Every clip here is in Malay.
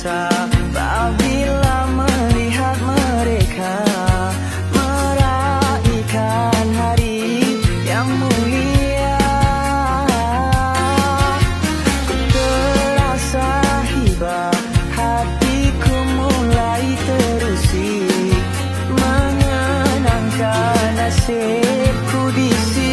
terasa apabila melihat mereka meraihkan hari yang mulia. Ku terasa hibah, hatiku mulai terusik mengenangkan nasibku di sini.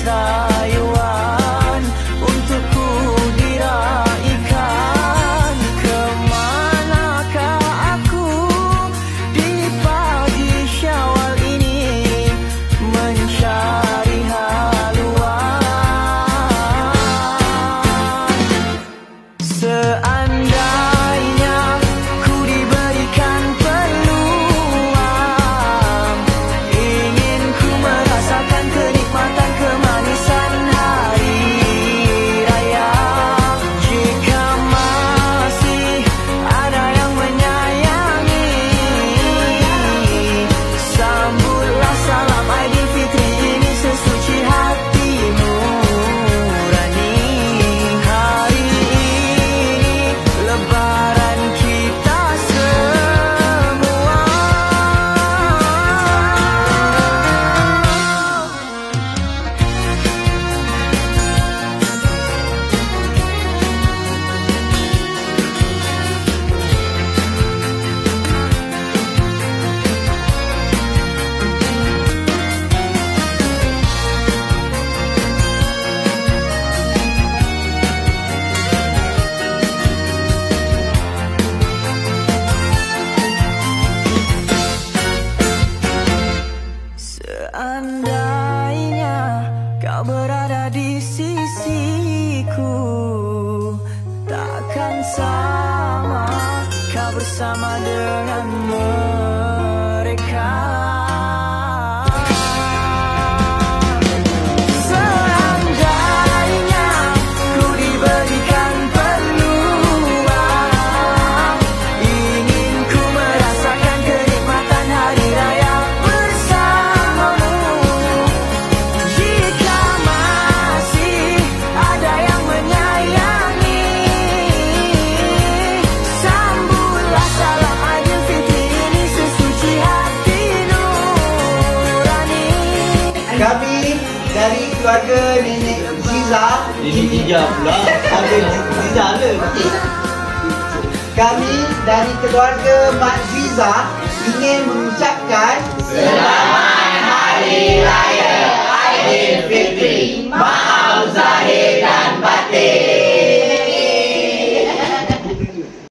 Rayuan untukku diraihkan. Kemanakah aku di pagi Syawal ini mencari haluan. Seandainya ku diberikan peluang, ingin ku merasakan kenikmatan kemanisan hari raya. Jika masih ada yang menyayangi, sambutlah salam Aidilfitri ini sesuci hati nurani. Hari ini lebaran kita semua. Seandainya kau berada di sisiku, takkan sama kau bersama dengan mereka. Seandainya ku diberikan peluang, ingin ku merasakan kenikmatan hari raya bersamamu. Jika masih ada yang menyayangi, sambutlah salam Aidilfitri ini sesuci hati nurani. Kami dari keluarga Nenek Ziza. Nenek Ziza pula. Ada Ziza le. Kami dari keluarga Mak Ziza ingin mengucapkan Selamat Hari Raya.